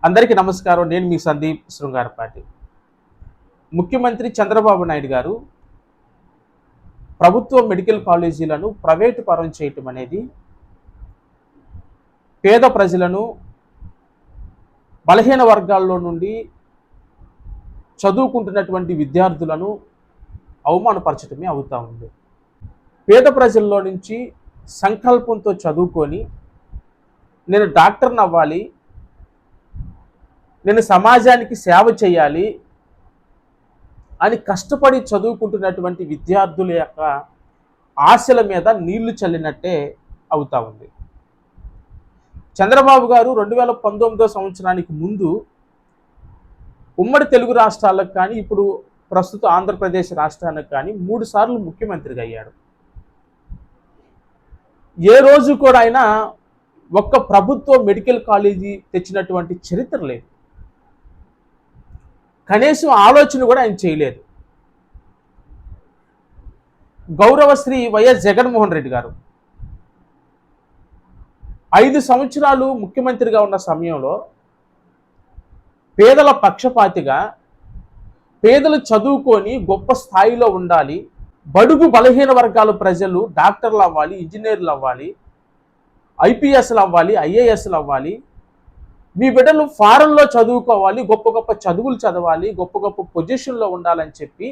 అందరికీ నమస్కారం. నేను మీ సందీప్ శృంగారపాటి. ముఖ్యమంత్రి చంద్రబాబు నాయుడు గారు ప్రభుత్వ మెడికల్ కాలేజీలను ప్రైవేటు పరం చేయటం అనేది పేద ప్రజలను, బలహీన వర్గాల్లో నుండి చదువుకుంటున్నటువంటి విద్యార్థులను అవమానపరచటమే అవుతా ఉంది. పేద ప్రజల్లో నుంచి సంకల్పంతో చదువుకొని నేను డాక్టర్ని అవ్వాలి, నేను సమాజానికి సేవ చేయాలి అని కష్టపడి చదువుకుంటున్నటువంటి విద్యార్థుల యొక్క ఆశల మీద నీళ్లు చల్లినట్టే అవుతా ఉంది. చంద్రబాబు గారు 2019 సంవత్సరానికి ముందు ఉమ్మడి తెలుగు రాష్ట్రాలకు కానీ, ఇప్పుడు ప్రస్తుత ఆంధ్రప్రదేశ్ రాష్ట్రానికి కానీ 3 సార్లు ముఖ్యమంత్రిగా అయ్యాడు. ఏ రోజు కూడా ఆయన ఒక్క ప్రభుత్వ మెడికల్ కాలేజీ తెచ్చినటువంటి చరిత్ర లేదు. కనీసం ఆలోచన కూడా ఆయన చేయలేదు. గౌరవ శ్రీ వైఎస్ జగన్మోహన్ రెడ్డి గారు 5 సంవత్సరాలు ముఖ్యమంత్రిగా ఉన్న సమయంలో పేదల పక్షపాతిగా, పేదలు చదువుకొని గొప్ప స్థాయిలో ఉండాలి, బడుగు బలహీన వర్గాల ప్రజలు డాక్టర్లు అవ్వాలి, ఇంజనీర్లు అవ్వాలి, ఐపీఎస్లు అవ్వాలి, ఐఏఎస్లు అవ్వాలి, మీ బిడ్డలు ఫారెన్లో చదువుకోవాలి, గొప్ప గొప్ప చదువులు చదవాలి, గొప్ప గొప్ప పొజిషన్లో ఉండాలని చెప్పి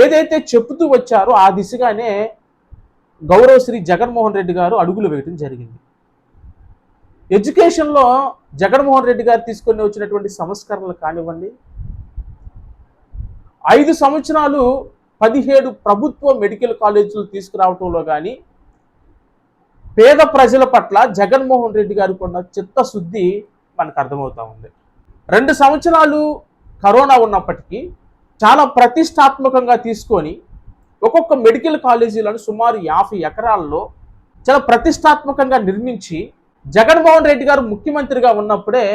ఏదైతే చెబుతూ వచ్చారో ఆ దిశగానే గౌరవ శ్రీ జగన్మోహన్ రెడ్డి గారు అడుగులు వేయడం జరిగింది. ఎడ్యుకేషన్లో జగన్మోహన్ రెడ్డి గారు తీసుకొని వచ్చినటువంటి సంస్కరణలు కానివ్వండి, 5 సంవత్సరాలు 17 ప్రభుత్వ మెడికల్ కాలేజీలు తీసుకురావటంలో కానీ, పేద ప్రజల పట్ల జగన్మోహన్ రెడ్డి గారికి ఉన్న చిత్తశుద్ధి మనకు అర్థమవుతా ఉంది. 2 సంవత్సరాలు కరోనా ఉన్నప్పటికీ చాలా ప్రతిష్టాత్మకంగా తీసుకొని ఒక్కొక్క మెడికల్ కాలేజీలను సుమారు 50 ఎకరాల్లో చాలా ప్రతిష్టాత్మకంగా నిర్మించి జగన్మోహన్ రెడ్డి గారు ముఖ్యమంత్రిగా ఉన్నప్పుడే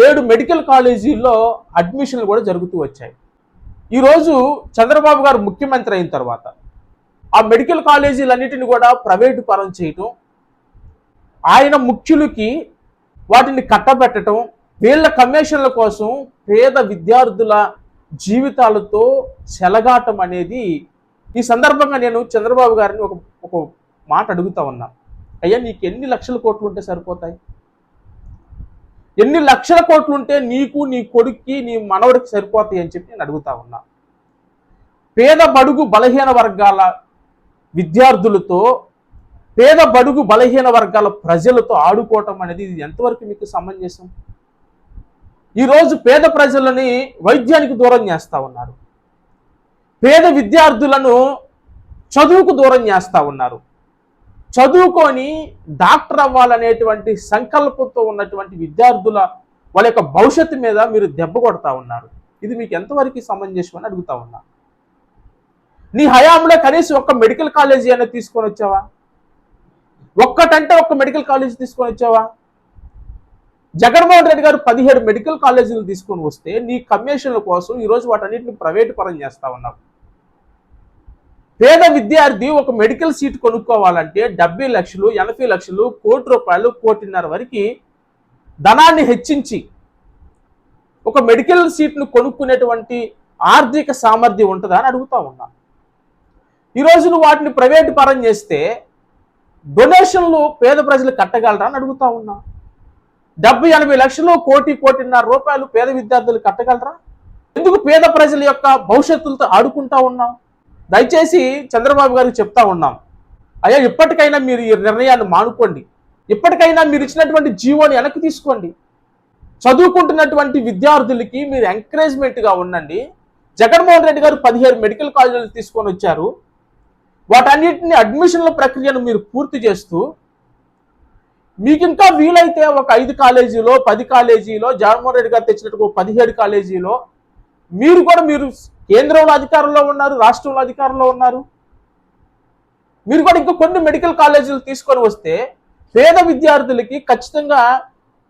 7 మెడికల్ కాలేజీల్లో అడ్మిషన్లు కూడా జరుగుతూ వచ్చాయి. ఈరోజు చంద్రబాబు గారు ముఖ్యమంత్రి అయిన తర్వాత ఆ మెడికల్ కాలేజీలన్నిటిని కూడా ప్రైవేటు పరం చేయటం, ఆయన ముఖ్యులకి వాటిని కట్టబెట్టడం, వీళ్ళ కమిషన్ల కోసం పేద విద్యార్థుల జీవితాలతో చెలగాటం అనేది ఈ సందర్భంగా నేను చంద్రబాబు గారిని ఒక మాట అడుగుతా ఉన్నా. అయ్యా, నీకు ఎన్ని లక్షల కోట్లు ఉంటే సరిపోతాయి? ఎన్ని లక్షల కోట్లు ఉంటే నీకు, నీ కొడుక్కి, నీ మనవడికి సరిపోతాయి అని చెప్పి నేను అడుగుతా ఉన్నా. పేద బడుగు బలహీన వర్గాల విద్యార్థులతో, పేద బడుగు బలహీన వర్గాల ప్రజలతో ఆడుకోవటం అనేది ఇది ఎంతవరకు మీకు సమంజసం? ఈరోజు పేద ప్రజలని వైద్యానికి దూరం చేస్తూ ఉన్నారు, పేద విద్యార్థులను చదువుకు దూరం చేస్తూ ఉన్నారు. చదువుకొని డాక్టర్ అవ్వాలనేటువంటి సంకల్పంతో ఉన్నటువంటి విద్యార్థుల వాళ్ళ యొక్క భవిష్యత్తు మీద మీరు దెబ్బ కొడతా ఉన్నారు. ఇది మీకు ఎంతవరకు సమంజసం అని అడుగుతా ఉన్నా. నీ హయాంలో కనీసం ఒక్క మెడికల్ కాలేజీ అయినా తీసుకొని వచ్చావా? ఒక్కటంటే ఒక్క మెడికల్ కాలేజీ తీసుకొని వచ్చావా? జగన్మోహన్ రెడ్డి గారు 17 మెడికల్ కాలేజీలు తీసుకొని వస్తే నీ కమిషన్ల కోసం ఈరోజు వాటన్నిటిని ప్రైవేటు పరం చేస్తా ఉన్నావు. పేద విద్యార్థి ఒక మెడికల్ సీట్ కొనుక్కోవాలంటే 70 లక్షలు, 80 లక్షలు, ₹1,00,00,000, ₹1,50,00,000 వరకు ధనాన్ని హెచ్చించి ఒక మెడికల్ సీట్ను కొనుక్కునేటువంటి ఆర్థిక సామర్థ్యం ఉంటుందా అని అడుగుతా ఉన్నా. ఈరోజు నువ్వు వాటిని ప్రైవేటు పరం చేస్తే డొనేషన్లు పేద ప్రజలు కట్టగలరా అని అడుగుతా ఉన్నా. 70-80 లక్షలు, ₹1,00,00,000 పేద విద్యార్థులు కట్టగలరా? ఎందుకు పేద ప్రజల యొక్క భవిష్యత్తులతో ఆడుకుంటా ఉన్నాం? దయచేసి చంద్రబాబు గారికి చెప్తా ఉన్నాం, అయ్యా, ఇప్పటికైనా మీరు ఈ నిర్ణయాన్ని మానుకోండి. ఇప్పటికైనా మీరు ఇచ్చినటువంటి జీవోని వెనక్కి తీసుకోండి. చదువుకుంటున్నటువంటి విద్యార్థులకి మీరు ఎంకరేజ్మెంట్గా ఉండండి. జగన్మోహన్ రెడ్డి గారు 17 మెడికల్ కాలేజీలు తీసుకొని వచ్చారు. వాటన్నిటిని అడ్మిషన్ల ప్రక్రియను మీరు పూర్తి చేస్తూ, మీకు ఇంకా వీలైతే ఒక 5 కాలేజీలో, 10 కాలేజీలో, జగన్మోహన్ రెడ్డి గారు తెచ్చినట్టు 17 కాలేజీలో మీరు కేంద్రంలో అధికారంలో ఉన్నారు, రాష్ట్రంలో అధికారంలో ఉన్నారు, మీరు కూడా ఇంకా కొన్ని మెడికల్ కాలేజీలు తీసుకొని వస్తే పేద విద్యార్థులకి ఖచ్చితంగా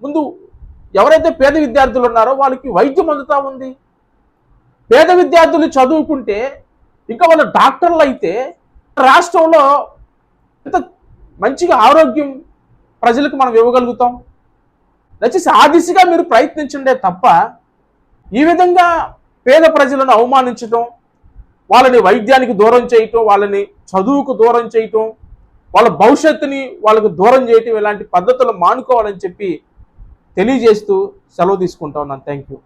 ముందు ఎవరైతే పేద విద్యార్థులు ఉన్నారో వాళ్ళకి వైద్యం అందుతా ఉంది. పేద విద్యార్థులు చదువుకుంటే ఇంకా వాళ్ళు డాక్టర్లు అయితే రాష్ట్రంలో ఎంత మంచిగా ఆరోగ్యం ప్రజలకు మనం ఇవ్వగలుగుతాం. దయచేసి ఆ దిశగా మీరు ప్రయత్నించండే తప్ప ఈ విధంగా పేద ప్రజలను అవమానించడం, వాళ్ళని వైద్యానికి దూరం చేయటం, వాళ్ళని చదువుకు దూరం చేయటం, వాళ్ళ భవిష్యత్తుని వాళ్ళకు దూరం చేయటం, ఇలాంటి పద్ధతులు మానుకోవాలని చెప్పి తెలియజేస్తూ సెలవు తీసుకుంటా ఉన్నాను. Thank you.